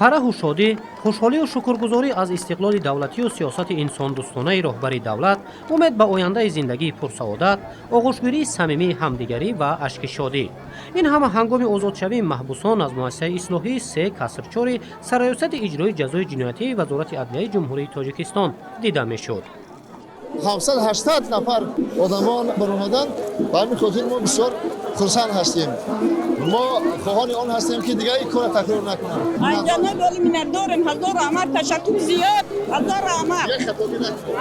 фараҳу шодӣ, хушҳолию шукргузорӣ аз истиқлоли давлатию сиёсати инсондӯстонаи роҳбари давлат, умед ба ояндаи зиндагии пурсаодат, оғӯшгирии самимии ҳамдигарӣ ва ашки шодӣ. ин ҳама ҳангоми озодшавии маҳбусон аз муассисаи ислоҳии 3 касрчори сароясати иҷрои ҷазои ҷиноятии Вазорати адлияи Ҷумҳурии Тоҷикистон дида мешуд. 780 нафар одамон баромадан ба ҳамин хотир мо бисёр хурсанд ҳастем. мо хоҳони он ҳастем ки дигар ин кора такрор накунад. ҷаноби оли миннатдорем. ҳазору ҳамар ташаккур зиёд. ҳазору ҳамар. Як хатоги накунад.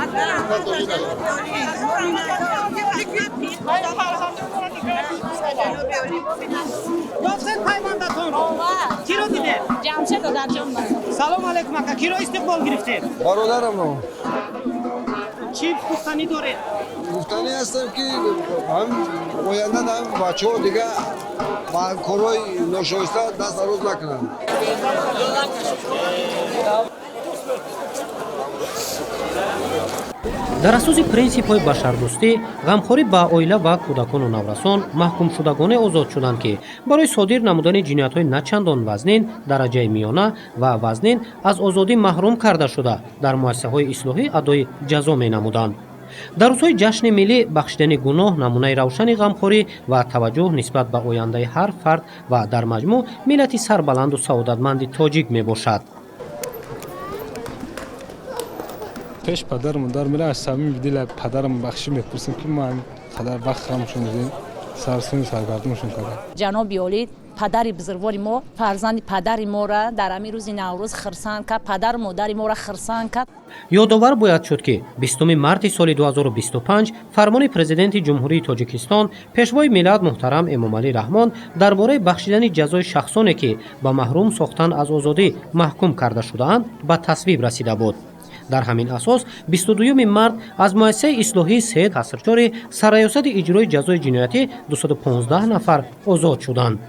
Дохтар пайвандатон киро дидем? ҷамшед додарҷон ба. Салом алейкум ака. Киро истиқбол гирифтем? бародарам Чӣ пухтанӣ доред? гуфтанӣ ҳастам ки ҳам оянда ҳам бачаҳо дига ба корҳои ношоиста даст дароз накунанд. дар асоси принсипҳои башардӯстӣ ғамхорӣ ба оила ва кӯдакону наврасон маҳкумшудагоне озод шуданд ки барои содир намудани ҷиноятҳои начандон вазнин дараҷаи миёна ва вазнин аз озодӣ маҳрум карда шуда дар муассисаҳои ислоҳӣ адои ҷазо менамуданд. дар рӯзҳои ҷашни миллӣ бахшидани гуноҳ намунаи равшани ғамхорӣ ва таваҷҷӯҳ нисбат ба ояндаи ҳар фард ва дар маҷмӯъ миллати сарбаланду саодатманди тоҷик мебошад. пеш падар модар мера аз самими дил падарам бахшӣ мепурсем ки мо қадар вақт хамшон дидем сарсони саргардоншон кардем. ҷаноби олӣ падари бузургвори мо фарзанди падари мора дар ҳамин рӯзи наврӯз хирсанд кард, падару модари мора хирсанд кард. ёдовар бояд шуд ки 20 марти соли 2025 фармони президенти ҷумҳурии Тоҷикистон пешвои миллат муҳтарам Эмомалӣ Раҳмон дар бораи бахшидани ҷазои шахсоне ки ба маҳрум сохтан аз озодӣ маҳкум карда шудаанд ба тасвиб расида буд. дар ҳамин асос 22 март аз муассисаи ислоҳии 3 касрчори сароясати иҷрои ҷазои ҷиноятӣ 215 нафар озод шуданд.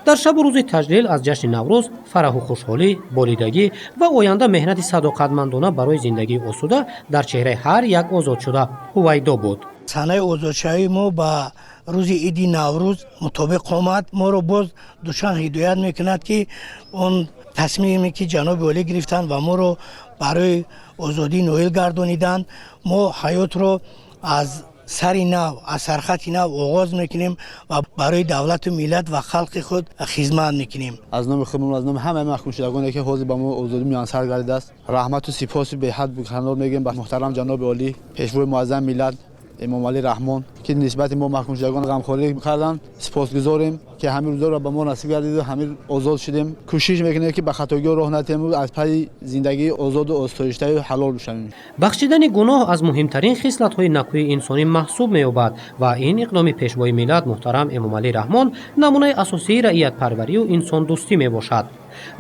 дар шабу рӯзи таҷлил аз ҷашни наврӯз фараҳу хушҳолӣ, болидагӣ ва оянда меҳнати садоқатмандона барои зиндагии осуда дар чеҳраи ҳар як озодшуда ҳувайдо буд. санаи озодшавии мо ба рӯзи иди наврӯз мутобиқ омад. моро боз душан ҳидоят мекунад ки он тасмиме ки ҷаноби олӣ гирифтанд ва моро барои озодӣ ноил гардониданд, мо ҳаётро аз сари нав, аз сархати нав оғоз мекунем ва барои давлату миллат ва халқи худ хизмат мекунем. аз номи худмон аз номи ҳамаи маҳкумшудагоне ки ҳозир ба мо озодӣ муяссар гардидааст раҳмату сипоси беҳад канор мегӯем ба муҳтарам ҷаноби олӣ пешвои муаззами миллат Эмомалӣ Раҳмон ки нисбати мо маҳкумшудагон ғамхорӣ карданд. сипосгузорем ки ҳамин рӯзҳоро ба мо насиб гардиду ҳамин озод шудем. кӯшиш мекунем ки ба хатогиҳо роҳ натиҳем, аз пайи зиндагии озоду осоиштаи ҳалол бишавем. бахшидани гуноҳ аз муҳимтарин хислатҳои накӯи инсонӣ маҳсуб меёбад ва ин иқдоми пешвои миллат муҳтарам Эмомалӣ Раҳмон намунаи асосии раиятпарварию инсондӯстӣ мебошад.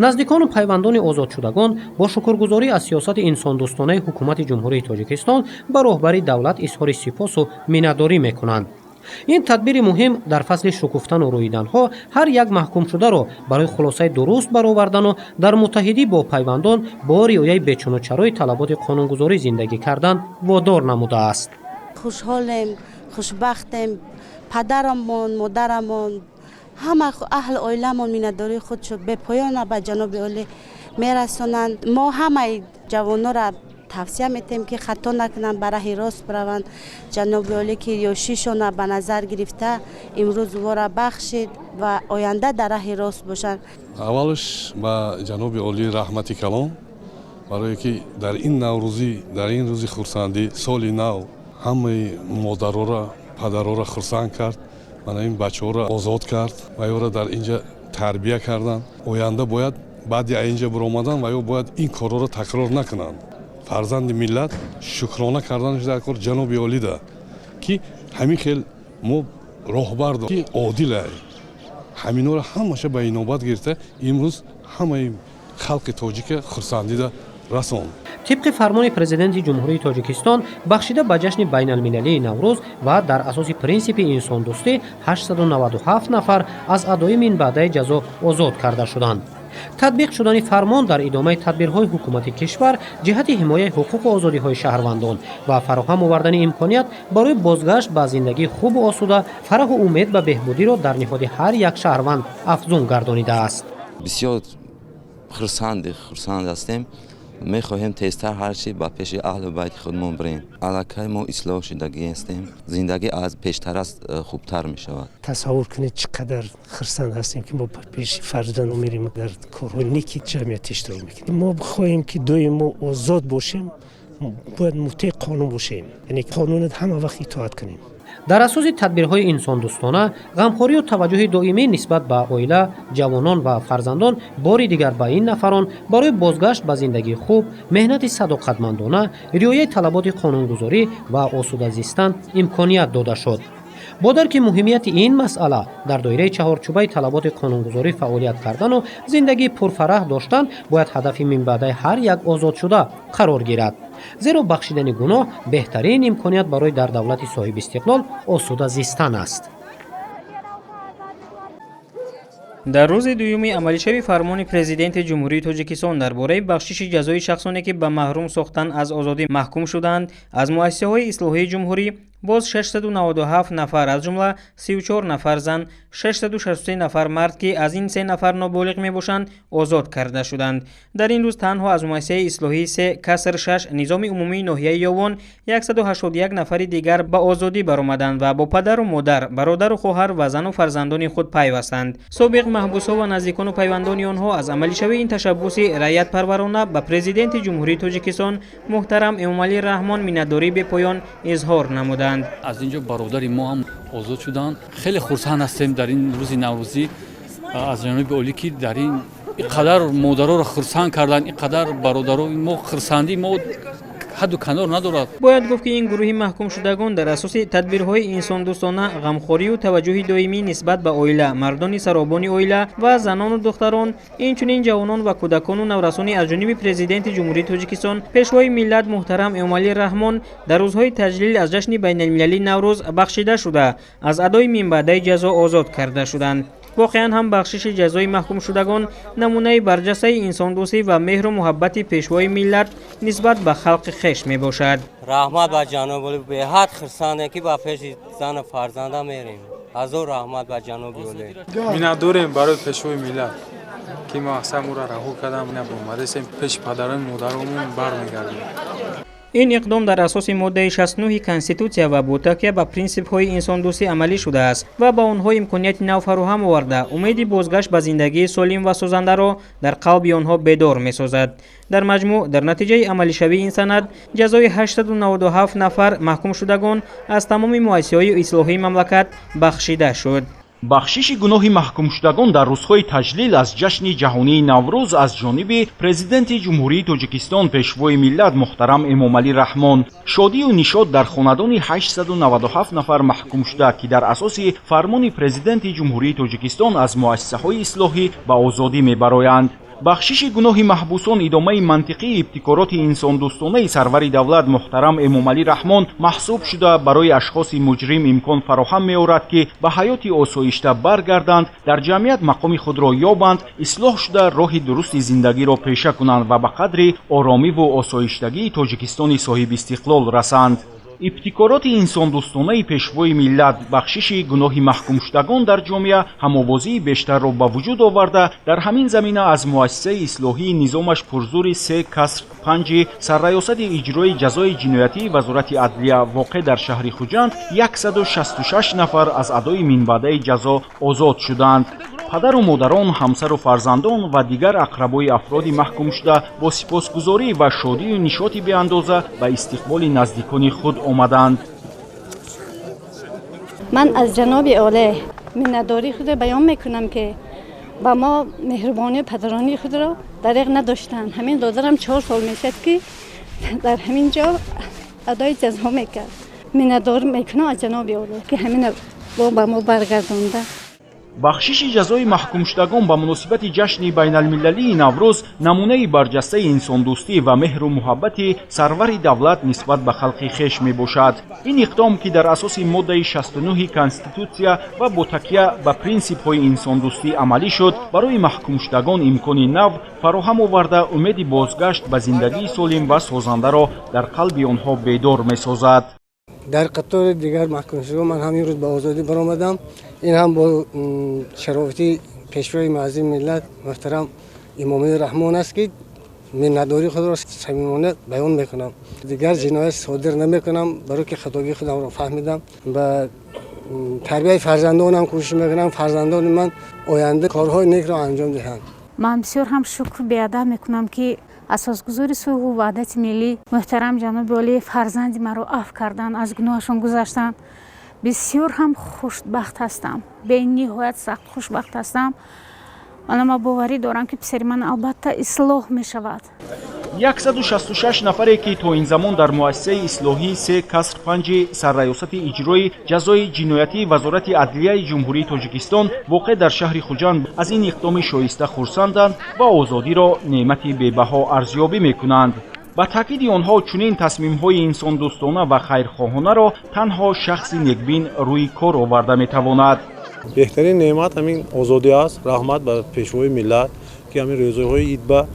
наздикону пайвандони озодшудагон бо шукргузорӣ аз сиёсати инсондӯстонаи ҳукумати ҷумҳурии Тоҷикистон ба роҳбари давлат изҳори сипосу миннатдорӣ мекунанд. ин тадбири муҳим дар фасли шукуфтану рӯиданҳо ҳар як маҳкумшударо барои хулосаи дуруст баровардану дар муттаҳидӣ бо пайвандон бо риояи бечунучарои талаботи қонунгузорӣ зиндагӣ кардан водор намудааст. хушҳолем, хушбахтем, падарамон, модарамон, ҳама аҳли оиламон миннатдории худшо бепоёна ба ҷаноби олӣ мерасонанд. мо ҳамаи ҷавонора тавсия метем ки хато накунанд, ба раҳи рост бираванд. ҷаноби олӣ ки ёшишона ба назар гирифта имрӯз вора бахшид ва оянда дар раҳи рост бошанд. аввалш ба ҷаноби олӣ раҳмати калон барое ки дар ин наврӯзӣ, дар ин рӯзи хурсандӣ соли нав ҳамаи модарора падарора хурсанд кард, мана ин бачаҳоро озод кард ва ёро дар инҷа тарбия карданд. оянда бояд баъди инҷа биромадан ва ё бояд ин корҳоро такрор накунанд. фарзанди миллат шукрона карданаш дар кор ҷаноби олида ки ҳамин хел мо роҳбар ки одила ҳаминҳоро ҳамаша ба инобат гирифта имрӯз ҳамаи халқи тоҷика хурсандида расон. طبق فرمان پرزیدنت جمهوری تاجیکستان بخشیده به جشن بین المللی نوروز و در اساس پرینسیپ انسان دوستی 897 نفر از ادای منبعد جزا آزاد کرده شدند. تطبیق شدن فرمان در ادامه تدبیرهای حکومت کشور جهت حمایت حقوق و آزادی‌های شهروندان و فراهم آوردن امکانیت برای بازگشت به زندگی خوب و آسوده، فرح و امید به بهبودی را در نهاد هر یک شهروند افزون گردانیده است. بسیار خرسند هستیم. میخواهیم تیزتر هر چی با پیش اهل بیت خودمون بریم. علاقه ما اصلاح شدگی هستیم. زندگی از پیشتر است خوبتر می شود. تصور کنید چقدر خرسند هستیم که ما پیش فرزند میریم در کارهای نیکی جمعیت اشتراک میکنیم. ما بخواهیم که دوی ما آزاد باشیم، باید مطیع قانون باشیم، یعنی قانون همه وقت اطاعت کنیم. در اساس تدبیرهای انساندوستانه، غمخوری و توجه دائمی نسبت به عائله، جوانان و فرزندان باری دیگر به این نفران برای بازگشت به زندگی خوب، مهنت صداقتمندانه، رعایت طلبات قانونگذاری و آسوده زیستن امکانیت داده شد. با درک مهمیت این مسئله در دایره چهارچوبه طلبات قانونگذاری فعالیت کردن و زندگی پرفرح داشتن باید هدف من بعد هر یک آزاد شده قرار گیرد، زیرا بخشیدن گناه بهترین امکانیت برای در دولت صاحب استقلال آسوده زیستن است. در روز دوم عملیشوی فرمان پرزیدنت جمهوری تاجیکستان درباره بخشش جزای شخصانی که به محروم ساختن از آزادی محکوم شدند از مؤسسه‌های اصلاحی جمهوری باز 697 نفر از جمله 34 نفر زن، 663 نفر مرد که از این 3 نفر نابالغ میباشند آزاد کرده شدند. در این روز تنها از مؤسسه اصلاحی 3 کسر 6 نظام عمومی ناحیه یاوان 181 نفر دیگر به آزادی برآمدند و با پدر و مادر، برادر و خواهر و زن و فرزندان خود پیوستند. سابق محبوس‌ها و نزدیکان و پیوندان آنها از عملیشوی این تشبس رعایت پرورانه به پرزیدنت جمهوری تاجیکستان محترم امامعلی رحمان منتداری به پایان اظهار نمودند. از اینجا برادر ما هم آزاد شدند. خیلی خرسند هستیم در این روز نوروزی از جناب عالی که در این اینقدر مادرها را خرسند کردند، اینقدر برادرها ما خرسندی ما حد و کنار ندارد. باید گفت که این گروه محکوم شدگان در اساس تدبیرهای انسان دوستانه، غمخوری و توجه دائمی نسبت به عائله، مردان سرابان عائله و زنان و دختران، اینچنین جوانان و کودکان و نورسان از جانب پرزیدنت جمهوری تاجیکستان پیشوای ملت محترم امامعلی رحمان در روزهای تجلیل از جشن بین المللی نوروز بخشیده شده از ادای من بعد جزا آزاد کرده شدند. واقعا هم بخشش جزای محکوم شدگان نمونه برجسته انسان دوستی و مهر و محبت پیشوای ملت نسبت به خلق خویش می باشد. رحمت به جناب علی، به حد خرسانه که با پیش زن فرزنده میریم. از او رحمت به جناب علی. مینا دوریم برای پیشوای ملت که ما اصلا او را رها کردم، نه اومده سیم پیش پدران مادرمون برمیگردیم. این اقدام در اساس ماده 69 کنستیتوسیا و با تکیه به پرینسیپ‌های انسان دوستی عملی شده است و با آنها امکانیت نو فراهم آورده امید بازگشت به زندگی سالم و سازنده را در قلب آنها بیدار می‌سازد. در مجموع در نتیجه عملی شوی این سند جزای 897 نفر محکوم شدگان از تمام مؤسسه‌های اصلاحی مملکت بخشیده شد. بخشش گناه محکوم شدگان در روزهای تجلیل از جشن جهانی نوروز از جانب پرزیدنت جمهوری تاجیکستان پیشوای ملت محترم امامعلی رحمان شادی و نشاط در خاندان 897 نفر محکوم شده که در اساس فرمان پرزیدنت جمهوری تاجیکستان از مؤسسه‌های اصلاحی به آزادی می‌برآیند. بخشش گناه محبوسان ادامه منطقی ابتکارات انسان دوستانه سرور دولت محترم امامعلی رحمان محسوب شده برای اشخاص مجرم امکان فراهم می‌آورد که به حیات آسایشته برگردند، در جمعیت مقام خود را یابند، اصلاح شده راه درست زندگی را پیشه کنند و به قدر آرامی و آسایشتگی تاجیکستان صاحب استقلال رسند. ابتکارات انسان دوستانه پیشوای ملت بخشش گناه محکوم شدگان در جامعه هم‌آوازی بیشتر را به وجود آورده در همین زمینه از مؤسسه اصلاحی نظامش پرزور 3 کسر 5 سرریاست اجرای جزای جنایتی وزارت عدلیه واقع در شهر خوجند 166 نفر از ادای من بعد جزا آزاد شدند. پدر و مادران، همسر و فرزندان و دیگر اقربای افراد محکوم شده با سپاسگزاری و شادی و نشاطی به اندازه به استقبال نزدیکان خود آمدند. من از جناب عالی منتداری خود بیان میکنم که با ما مهربانی پدرانی خود را دریغ نداشتن. همین دادرم 4 سال میشد که در همین جا ادای جزا میکرد. منتدار میکنم از جناب عالی که همین با ما برگردانده. بخشش جزای محکوم شدگان به مناسبت جشن بین المللی نوروز نمونه برجسته انسان دوستی و مهر و محبت سرور دولت نسبت به خلق خویش می باشد. این اقدام که در اساس ماده 69 کنستیتوسیا و با تکیه به پرینسیپ های انسان دوستی عملی شد برای محکوم شدگان امکان نو فراهم آورده امید بازگشت به زندگی سالم و سازنده را در قلب آنها بیدار می سازد. در قطار دیگر محکوم شدگان من همین روز به آزادی برآمدم. این هم با شرافتی پیشوای معظم ملت محترم امامی رحمان است که منتداری خود را صمیمانه بیان میکنم. دیگر جنایت صادر نمیکنم، برای که خطاگی خودم را فهمیدم و تربیت فرزندانم کوشش میکنم فرزندان من آینده کارهای نیک را انجام دهند. من بسیار هم شکر بیادب میکنم که اساسگذار صلح و وحدت ملی محترم جناب عالی فرزند مرا عفو کردند، از گناهشان گذشتند. بسیار هم خوشبخت هستم، به نهایت سخت خوشبخت هستم. ما باوری دارم که پسر من البته اصلاح می شود. 166 نفره که تا این زمان در مؤسسه اصلاحی 3 کسر 5 سرریاست اجرای جزای جنایتی وزارت عدلیه جمهوری تاجیکستان واقع در شهر خوجند از این اقدام شایسته خرسندند و آزادی را نعمتی بی‌بها ارزیابی می‌کنند. با تاکید آنها چنین تصمیم‌های انسان دوستانه و خیرخواهانه را تنها شخص نیکبین روی کار آورده می‌تواند. بهترین نعمت همین آزادی است، رحمت به پیشوای ملت که همین روزهای عید به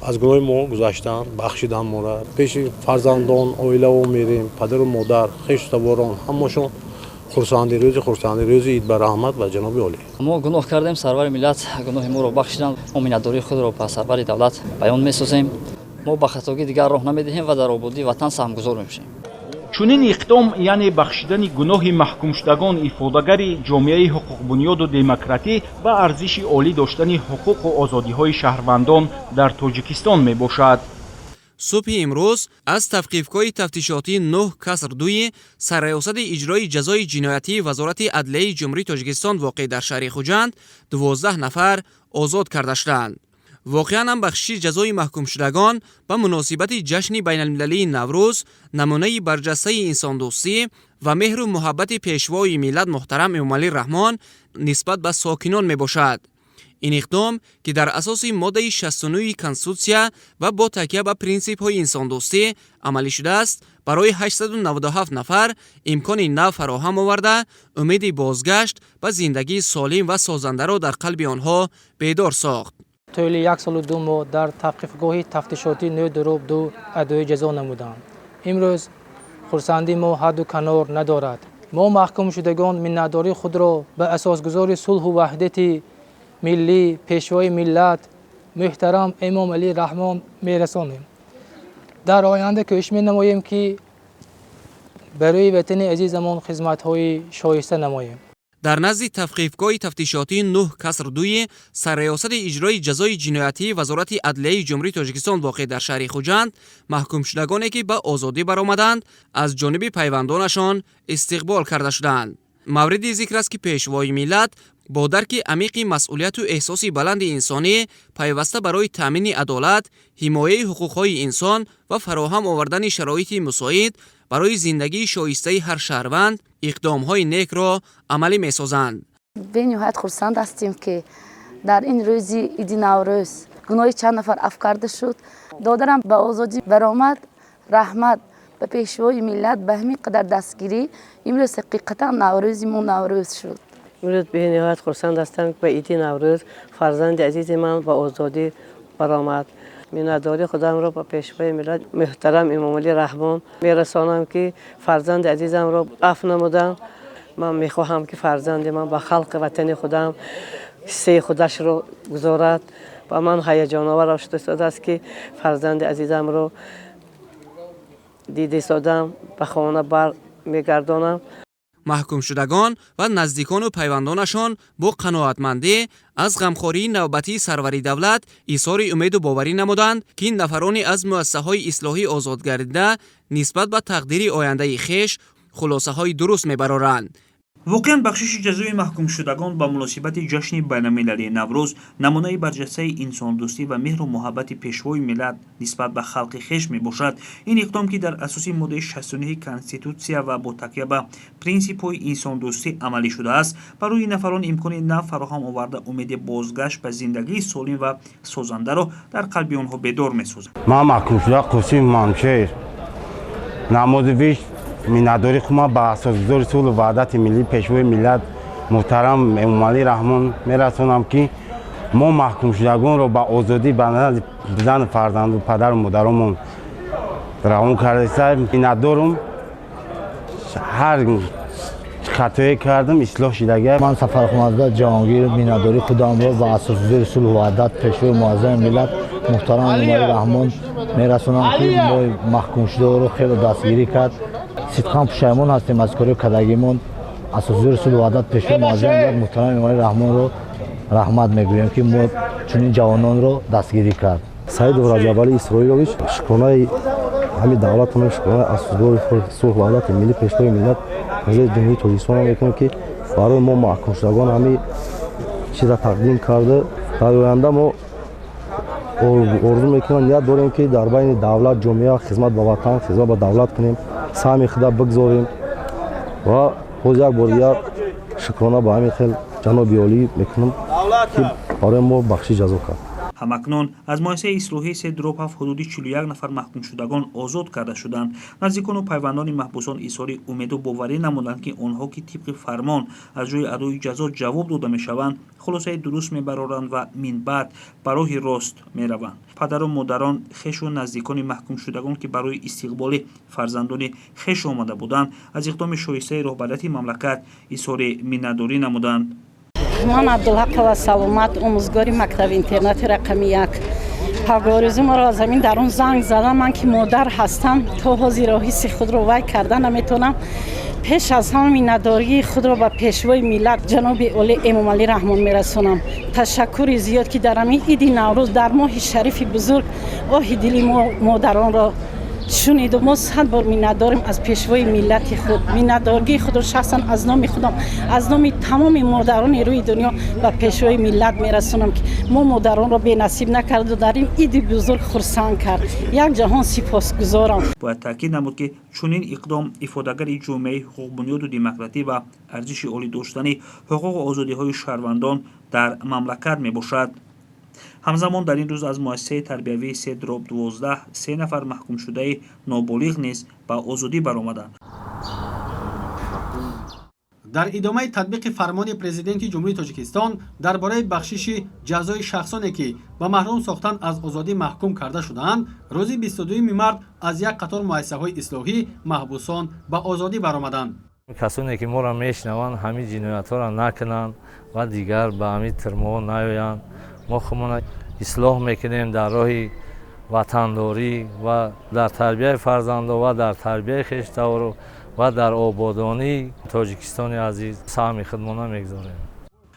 از گناه ما گذاشتن، بخشیدن ما را. پیش فرزندان، عائله و میریم، پدر و مادر، خویشتواران همشون خرسندی روز عید به رحمت و جناب عالی. ما گناه کردیم، سرور ملت گناه ما را بخشیدن. ما منتداری خود را به سرور دولت بیان می‌سازیم. ما به خطاگی دیگر راه نمی‌دهیم و در آبادی وطن سهمگذار می‌شیم. چنین اقدام یعنی بخشیدن گناه محکوم شدگان افاده‌گری جامعه حقوق بنیاد و دموکراتی و ارزش عالی داشتن حقوق و آزادی‌های شهروندان در تاجیکستان میباشد. صبح امروز از توقیفگاه تفتیشاتی 9 کسر 2 سرریاست اجرای جزای جنایتی وزارت عدلیه جمهوری تاجیکستان واقع در شهر خوجند 12 نفر آزاد کرده شدند. واقعا هم بخشش جزای محکوم شدگان به مناسبت جشن بین المللی نوروز نمونه برجسته انسان دوستی و مهر و محبت پیشوای ملت محترم امامعلی رحمان نسبت به ساکنان می باشد. این اقدام که در اساس ماده 69 کنستیتوسیا و با تکیه به پرینسیپ های انسان دوستی عملی شده است، برای 897 نفر امکان نو فراهم آورده امید بازگشت به زندگی سالم و سازنده را در قلب آنها بیدار ساخت. طول 1 سال و 2 ماه در توقیفگاه تفتیشاتی 9-2 ادای جزا نمودند. امروز خرسندی ما حد و کنار ندارد. ما محکوم شدگان منتداری خود را به اساسگذار صلح و وحدت ملی پیشوای ملت محترم امامعلی رحمان میرسانیم. در آینده کوشش نماییم که برای وطن عزیزمان خدمت‌های شایسته نماییم. در نزد توقیفگاه تفتیشاتی 9 کسر 2 سرریاست اجرای جزای جنایتی وزارت عدلیه جمهوری تاجیکستان واقع در شهر خوجند محکوم شدگانی که به آزادی برآمدند از جانب پیوندانشان استقبال کرده شدند. مورد ذکر است که پیشوای ملت با درک عمیق مسئولیت و احساس بلند انسانی پیوسته برای تامین عدالت، حمایت حقوق‌های انسان و فراهم آوردن شرایط مساعد برای زندگی شایسته هر شهروند اقدام‌های نیک را عملی می‌سازند. به نهایت خرسند هستیم که در این روز عید نوروز گناه چند نفر عفو کرده شد. دادرم به آزادی برآمد، رحمت به پیشوای ملت به همین قدر دستگیری امروز حقیقتا نوروز ما نوروز شد. امروز به نهایت خرسند هستم که به عید نوروز فرزند عزیز من به آزادی برآمد. منتداری خودم را به پیشوای ملت محترم امامعلی رحمان میرسانم که فرزند عزیزم را عفو نمودم. من میخواهم که فرزند من به خلق وطن خودم سه خودش را گذارد و من هیجان آور شده است که فرزند عزیزم را دیده سادم به خانه بر میگردانم. محکوم شدگان و نزدیکان و پیوندانشان با قناعتمندی از غمخواری نوبتی سروری دولت ایثار امید و باوری نمودند که این نفرانی از مؤسسه‌های اصلاحی آزاد گردیده نسبت به تقدیر آینده خویش خلاصه‌های درست می‌برند. واقعا بخشش جزای محکوم شدگان با مناسبت جشن بین المللی نوروز نمونه برجسته انسان دوستی و مهر و محبت پیشوای ملت نسبت به خلق خویش می باشد. این اقدام که در اساس ماده 69 کنستیتوسیا و با تکیه به پرینسیپ های انسان دوستی عملی شده است، برای نفران امکان نو فراهم آورده امید بازگشت به زندگی سالم و سازنده را در قلب آنها بیدار می سازد. ما محکوم شده قاسم منشیر نمازویش منتداری خود ما به اساسگذار صلح و وحدت ملی پیشوای ملت محترم امامعلی رحمان میرسانم که ما محکوم شدگان را به آزادی به نزد زن فرزند و پدر و مادرمان روان کرده است. منتدارم هر خطایی کردم اصلاح شده. من سفرخانده جهانگیر میناداری خودم را به اساس‌گذاری صلح و وحدت پیشوای معظم ملت محترم امامعلی رحمان میرسونم که ما محکوم شده رو خیلی دستگیری کرد. صدقاً پشیمون هستیم از کاری کردگیمون. اساس‌گذاری صلح و وحدت پیشوای معظم ملت محترم امامعلی رحمان رو رحمت میگویم که ما چنین جوانان رو دستگیری کرد. سعید رجب‌علی اسرائیلویچ شکرانه همین دولتمون شکرانه اساس‌گذاری صلح و وحدت ملی پیشوای ملت حضرت جمهوری تاجیکستان میکنم که برای ما محکوم شدگان همین چیزا تقدیم کرده. در آینده ما آرزو میکنم نیت داریم که در بین دولت جامعه خدمت به وطن خدمت به دولت کنیم، سهم خود بگذاریم و باز یک بار دیگر شکرانه به همین خیل جناب عالی میکنم که برای ما بخشش جزا کرد. همکنون از مؤسسه اصلاحی سه دروپ حدود 41 نفر محکوم شدگان آزاد کرده شدند. نزدیکان و پیوندان محبوسان اظهار امید و باوری نمودند که آنها که طبق فرمان از جای ادای جزا جواب داده میشوند خلاصه درست میبرارند و من بعد برای راست میروند. پدر و مادران خویش و نزدیکان محکوم شدگان که برای استقبال فرزندان خویش آمده بودند از اقدام شایسته رهبری مملکت اظهار منتداری نمودند. من عبدالحق و سلامت آموزگاری مکتب اینترنت رقم 1 پاگاریزی ما را از همین درون زنگ زدم. من که مادر هستم تا حاضر خود را وای کرده نمیتونم. پیش از همه منتداری خود را به پیشوای ملت جناب عالی امامعلی رحمان میرسونم. تشکر زیاد که در همین عید نوروز در ماه شریف بزرگ آه دلی مادران را شنید و ما 100 بار منتداریم از پیشوای ملت خود. منتداری خود را شخصا از نام خودم از نام تمام مادران روی دنیا و پیشوای ملت میرسونم که ما مادران را بی نصیب نکرد و در این عید بزرگ خرسند کرد. یک جهان سپاسگزارم. باید تاکید نمود که چنین اقدام افادهگر جامعه حقوق بنیاد و دموکراسی و ارزش عالی داشتن حقوق و آزادی های شهروندان در مملکت می باشد. همزمان در این روز از مؤسسه تربیوی 3 دروپ 12 3 نفر محکوم شده نابالغ نیز به آزادی برآمدند. در ادامه تطبیق فرمان پرزیدنت جمهوری تاجیکستان درباره بخشش جزای شخصانی که به محروم ساختن از آزادی محکوم کرده شدند، روز 22 مارس از یک قطار مؤسسه‌های اصلاحی محبوسان به آزادی برآمدند. کسانی که ما را میشنوند همین جنایت‌ها را نکنند و دیگر به همین ترمو نیایند. ما خودمان اصلاح میکنیم در راه وطنداری و در تربیت فرزندان و در تربیت خویشتن و در آبادانی تاجیکستان عزیز سهم خودمان میگذاریم.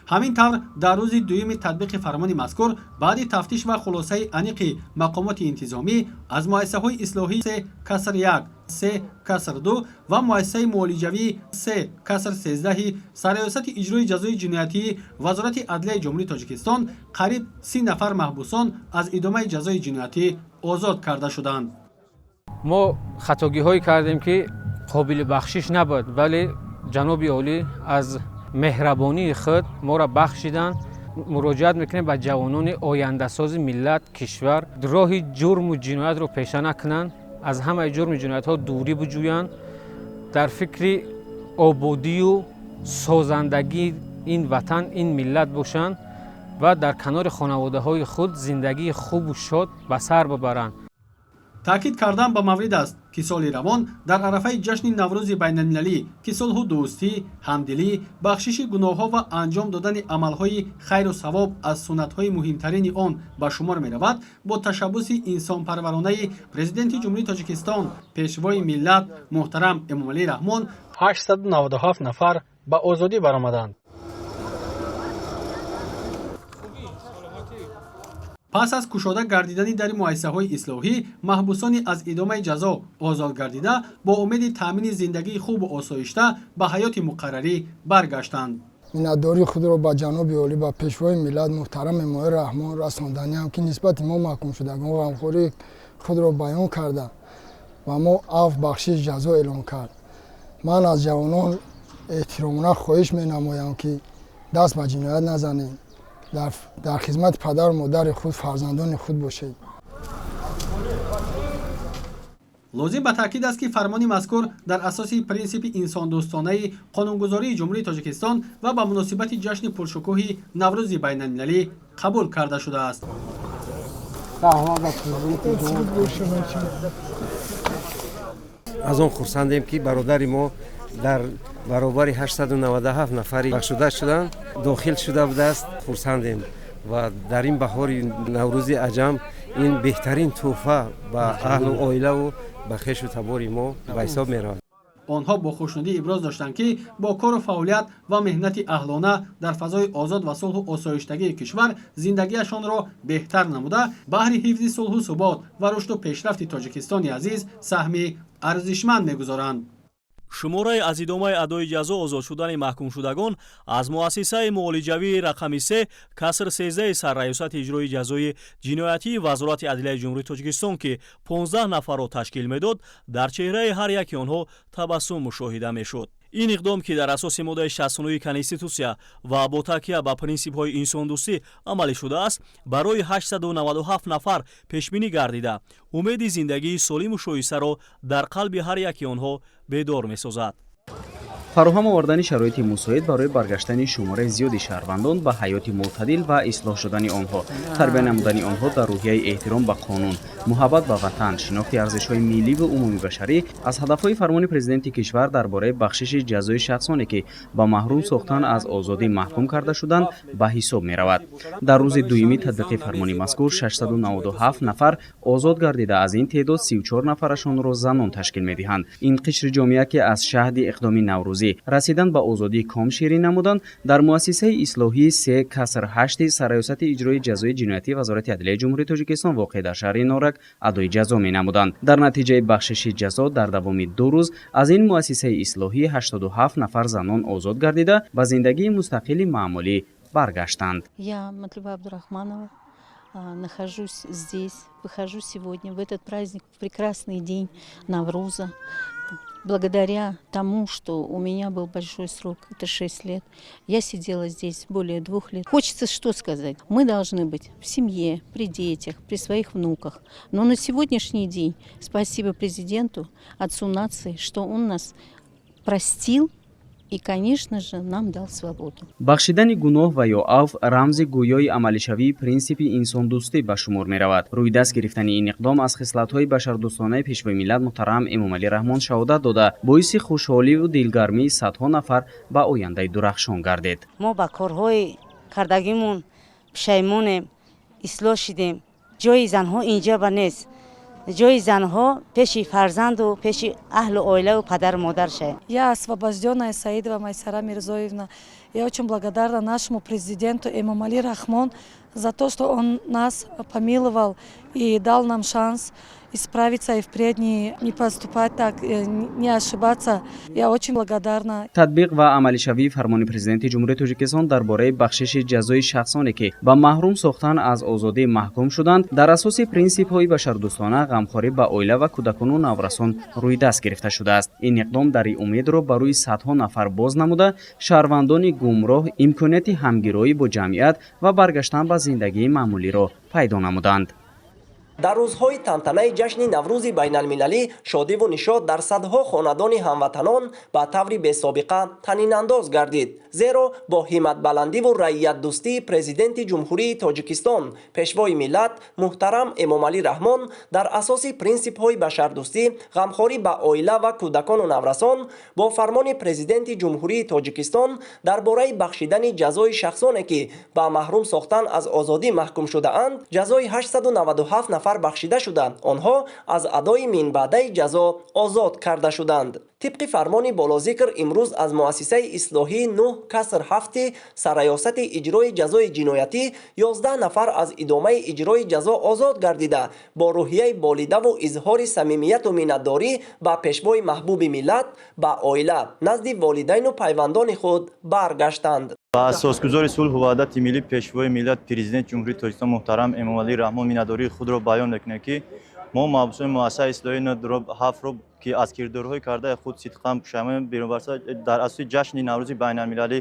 همین طور در روز دوم تطبیق فرمان مذکور بعد تفتیش و خلاصه انیق مقامات انتظامی از مؤسسه‌های اصلاحی 3/1 3/2 و مؤسسه معالجوی 3/13 سرریاست اجرای جزای جنایتی وزارت عدلیه جمهوری تاجیکستان قریب 30 نفر محبوسان از ادامه جزای جنایتی آزاد کرده شدند. ما خطاگی‌هایی کردیم که قابل بخشش نبود، ولی جناب عالی از مهربانی خود ما را بخشیدن. مراجعت میکنیم به جوانان آینده ساز ملت کشور راه جرم و جنایت رو پیشه نکنند، از همه جرم و جنایت ها دوری بجویند، در فکر آبادی و سازندگی این وطن این ملت باشند و در کنار خانواده های خود زندگی خوب و شاد به سر ببرند. تاکید کردن به مورد است که سال روان در عرفه جشن نوروز بین المللی که صلح و دوستی، همدلی، بخشش گناه‌ها و انجام دادن عمل‌های خیر و ثواب از سنت‌های مهمترین آن به شمار می‌رود، با تشبث انسان‌پرورانه پرزیدنت جمهوری تاجیکستان پیشوای ملت محترم امامعلی رحمان 897 نفر به آزادی برآمدند. پس از کشاده گردیدن در مؤسسه‌های اصلاحی، محبوسانی از ادامه جزا آزاد گردیده با امید تامین زندگی خوب و آسایشته به حیات مقرری برگشتند. منتداری خود را به جناب عالی و پیشوای ملت محترم امامعلی رحمان رساندنی هم که نسبت ما محکوم شدگان و غمخوری خود را بیان کرده و ما عفو بخشش جزا اعلام کرد. من از جوانان احترامانه خواهش می‌نمایم که دست به جنایت نزنید، در خدمت پدر و مادر خود فرزندان خود باشید. لازم به تاکید است که فرمان مذکور در اساس پرینسیپ انسان دوستانه قانونگذاری جمهوری تاجیکستان و به مناسبت جشن پرشکوه نوروز بین المللی قبول کرده شده است. از آن خرسندیم که برادر ما дар баробари 897 нафари бахшуда шуданд дохил шуда будааст. хурсандем ва дар ин баҳори наврӯзи аҷам ин беҳтарин тӯҳфа ба аҳлу оилаву ба хешу табори мо ба ҳисоб меравад. онҳо бо хушнудӣ иброз доштанд ки бо кору фаъолият ва меҳнати аҳлона дар фазои озод ва сулҳу осоиштагии кишвар зиндагиашонро беҳтар намуда баҳри ҳифзи сулҳу субот ва рушду пешрафти тоҷикистони азиз саҳми арзишманд мегузоранд. шумораи аз идомаи адои ҷазо озод шудани маҳкумшудагон аз муассисаи муолиҷавии рақами 3 каср 13 сарраёсати иҷрои ҷазои ҷиноятии вазорати адлияи ҷумҳурии тоҷикистон ки 15 нафарро ташкил медод, дар чеҳраи ҳар яки онҳо табассум мушоҳида мешуд. ин иқдом ки дар асоси моддаи 69 конститутсия ва бо такя ба принсипҳои инсондӯстӣ амалӣ шудааст, барои 897 нафар пешбинӣ гардида, умеди зиндагии солиму шоисаро дар қалби ҳар яки онҳо бедор месозад. фароҳам овардани шароити мусоид барои баргаштани шумораи зиёди шаҳрвандон ба ҳаёти мӯътадил ва ислоҳ шудани онҳо, тарбия намудани онҳо дар рӯҳияи эҳтиром ба қонун, муҳаббат ба ватан, шинохти арзишҳои милливу умумибашарӣ аз ҳадафҳои фармони президенти кишвар дар бораи бахшиши ҷазои шахсоне ки ба маҳрум сохтан аз озодӣ маҳкум карда шуданд ба ҳисоб меравад. дар рӯзи дуюми татбиқи фармони мазкур 697 нафар озод гардида, аз ин теъдод 34 нафарашонро занон ташкил медиҳанд. ин қишри ҷомеа ки аз шаҳди иқдоми наврӯзӣ расидан ба озодии ком ширин намуданд, дар муассисаи ислоҳии 3 каср 8 сарраёсати иҷрои ҷазои ҷиноятии вазорати адлияи ҷумҳурии тоҷикистон воқеъ дар шаҳри норак адои ҷазо менамуданд. дар натиҷаи бахшиши ҷазо дар давоми 2 рӯз аз ин муассисаи ислоҳӣ 87 нафар занон озод гардида ба зиндагии мустақили маъмулӣ баргаштанд. Я Матлуба Абдурахманова нахожусь здесь, выхожу сегодня в этот праздник, в прекрасный день Навруза. Благодаря тому, что у меня был большой срок, это 6 лет, я сидела здесь более 2 лет. Хочется что сказать? Мы должны быть в семье, при детях, при своих внуках. Но на сегодняшний день спасибо президенту, отцу нации, что он нас простил и, конечно же, нам дал свободу. бахшидани гуноҳ ва ё афв рамзи гӯёи амалишавии принсипи инсондӯстӣ ба шумор меравад. рӯйдаст гирифтани ин иқдом аз хислатҳои башардӯстонаи пешвои миллат муҳтарам Эмомалӣ Раҳмон шаҳодат дода, боиси хушҳоливу дилгармии садҳо нафар ба ояндаи дурахшон гардид. мо ба корҳои кардагимон пушаймонем, ислоҳ шидем. ҷои занҳо инҷа ба нест. ҷои занҳо пеши фарзанду пеши аҳлу оилаву падару модар шавад. Я освобожденная Саидова Майсара Мирзоевна, я очень благодарна нашему президенту Эмомали Рахмон за то, что он нас помиловал и дал нам шанс исправиться и впредь не поступать так, не ошибаться. Я очень благодарна. татбиқ ва амалишавии фармони президенти ҷумҳурии тоҷикистон дар бораи бахшиши ҷазои шахсоне ки ба маҳрум сохтан аз озодӣ маҳкум шуданд, дар асоси принсипҳои башардӯстона, ғамхорӣ ба оила ва кӯдакону наврасон рӯйдаст гирифта шудааст. ин иқдом дари умедро ба рӯи садҳо нафар боз намуда, шаҳрвандони гумроҳ имконияти ҳамгироӣ бо ҷамъият ва баргаштан ба зиндагии маъмулиро пайдо намуданд. дар рӯзҳои тантанаи ҷашни наврӯзи байналмилалӣ шодиву нишод дар садҳо хонадони ҳамватанон ба таври бесобиқа танинандоз гардид, зеро бо ҳиматбаландиву раиятдӯстии президенти ҷумҳурии тоҷикистон пешвои миллат муҳтарам Эмомалӣ Раҳмон дар асоси принсипҳои башардӯстӣ, ғамхорӣ ба оила ва кӯдакону наврасон бо фармони президенти ҷумҳурии тоҷикистон дар бораи бахшидани ҷазои шахсоне ки ба маҳрум сохтан аз озодӣ маҳкум шудаанд, ҷазои 897 нафар бахшида шуданд, онҳо аз адои минбаъдаи ҷазо озод карда шуданд. тибқи фармони болозикр имрӯз аз муассисаи ислоҳии 9 каср 7 сарраёсати иҷрои ҷазои ҷиноятӣ 11 нафар аз идомаи иҷрои ҷазо озод гардида, бо рӯҳияи болидаву изҳори самимияту миннатдорӣ ба пешвои маҳбуби миллат, ба оила, назди волидайну пайвандони худ баргаштанд. ба асосгузори сулҳу ваҳдати миллӣ пешвои миллат президенти ҷумҳурии тоҷикистон муҳтарам Эмомалӣ Раҳмон миннатдории худро баён мекунем ки мо маҳбусони муассисаи ислоҳии 7ро ки аз кирдорҳои кардаи худ сидқан пушаймонем бирӯбарса дар асоси ҷашни наврӯзи байналмилалӣ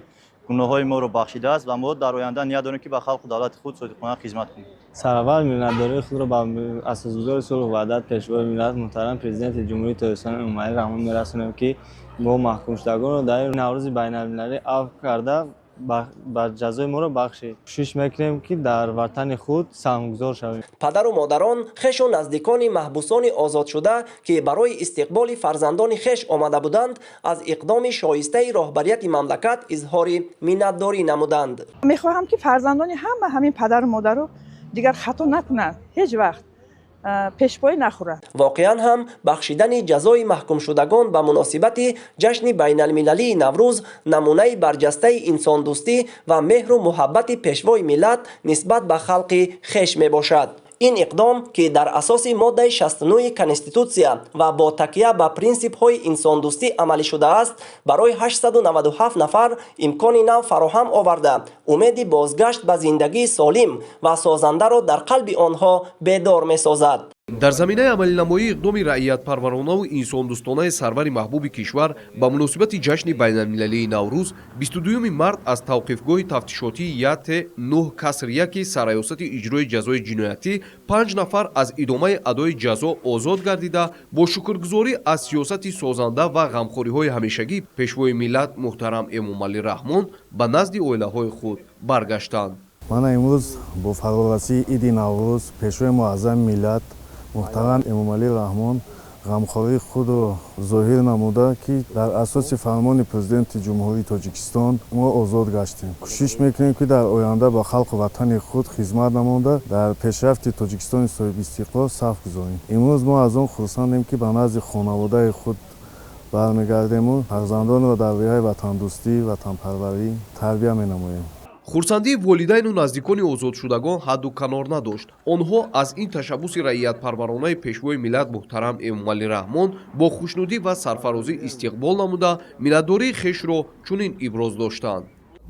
гуноҳҳои моро бахшидааст ва мо дар оянда ният дорем ки ба халқу давлати худ содиқона хизмат кунем. сараввал миннатдории худро ба асосгузори сулҳу ваҳдат пешвои миллат муҳтарам президенти ҷумҳурии тоҷикистон Эмомалӣ Раҳмон мерасонем ки мо маҳкумшудагонро дар наврӯзи байналмилалӣ афв карда ба ҷазои моро бахшид. кӯшиш мекунем ки дар ватани худ саҳмгузор шавем. падару модарон хешу наздикони маҳбусони озодшуда ки барои истиқболи фарзандони хеш омада буданд аз иқдоми шоистаи роҳбарияти мамлакат изҳори миннатдорӣ намуданд. мехоҳам ки фарзандони ҳама ҳамин падару модару дигар хато накунанд, ҳеҷ вақт пешпой нахӯрад. воқеан ҳам бахшидани ҷазои маҳкумшудагон ба муносибати ҷашни байналмилалии наврӯз намунаи барҷастаи инсондӯстӣ ва меҳру муҳаббати пешвои миллат нисбат ба халқи хеш мебошад. ин иқдом ки дар асоси моддаи 69 конститутсия ва бо такя ба принсипҳои инсондӯстӣ амалӣ шудааст барои 897 нафар имкони нав фароҳам оварда умеди бозгашт ба зиндагии солим ва созандаро дар қалби онҳо бедор месозад. дар заминаи амалинамоии иқдоми раъиятпарваронаву инсондӯстонаи сарвари маҳбуби кишвар ба муносибати ҷашни байналмилалии наврӯз 22 март аз тавқифгоҳи тафтишотии ЯТ 9 каср 1 сарраёсати иҷрои ҷазои ҷиноятӣ 5 нафар аз идомаи адои ҷазо озод гардида бо шукргузорӣ аз сиёсати созанда ва ғамхориҳои ҳамешагӣ пешвои миллат муҳтарам Эмомалӣ Раҳмон ба назди оилаҳои худ баргаштанд. ман имрӯз бо фарорасии иди наврӯз пешвои муаззами миллат муҳтарам Эмомалӣ Раҳмон ғамхории худро зоҳир намуда ки дар асоси фармони президенти ҷумҳурии Тоҷикистон мо озод гаштем. кӯшиш мекунем ки дар оянда ба халқу ватани худ хизмат намуда дар пешрафти Тоҷикистони соҳибистиқлол саф гузорем. имрӯз мо аз он хурсандем ки ба назди хонаводаи худ бармегардему фарзандонро дар роҳаи ватандӯстӣ ватанпарварӣ тарбия менамоем. хурсандии волидайну наздикони озодшудагон ҳадду канор надошт. онҳо аз ин ташаббуси раъиятпарваронаи пешвои миллат муҳтарам Эмомалӣ Раҳмон бо хушнудӣ ва сарфарозӣ истиқбол намуда миннатдории хешро чунин иброз доштанд.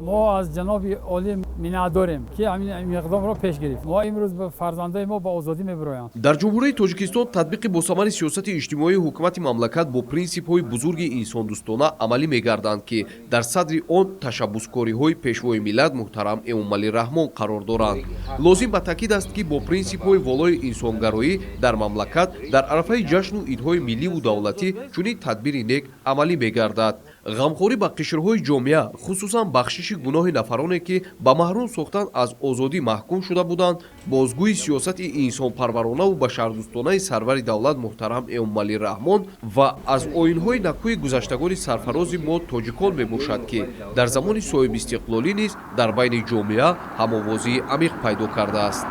мо аз ҷаноби олӣ миннат дорем ки ҳамин иқдомро пеш гирифт. мо имрӯз ба фарзандаи мо ба озодӣ мебироянд. дар ҷумҳурии Тоҷикистон татбиқи босамари сиёсати иҷтимоии ҳукумати мамлакат бо принсипҳои бузурги инсондӯстона амалӣ мегарданд ки дар садри он ташаббускориҳои пешвои миллат муҳтарам Эмомалӣ Раҳмон қарор доранд. лозим ба таъкид аст ки бо принсипҳои волои инсонгароӣ дар мамлакат дар арафаи ҷашну идҳои милливу давлатӣ чунин тадбири нек амалӣ мегардад. ғамхорӣ ба қишрҳои ҷомеа хусусан бахшиши гуноҳи нафароне ки ба маҳрум сохтан аз озодӣ маҳкум шуда буданд бозгӯи сиёсати инсонпарваронаву башардӯстонаи сарвари давлат муҳтарам Эмомалӣ Раҳмон ва аз оинҳои накӯи гузаштагони сарфарози мо тоҷикон мебошад ки дар замони соҳибистиқлолӣ низ дар байни ҷомеа ҳамовозии амиқ пайдо кардааст.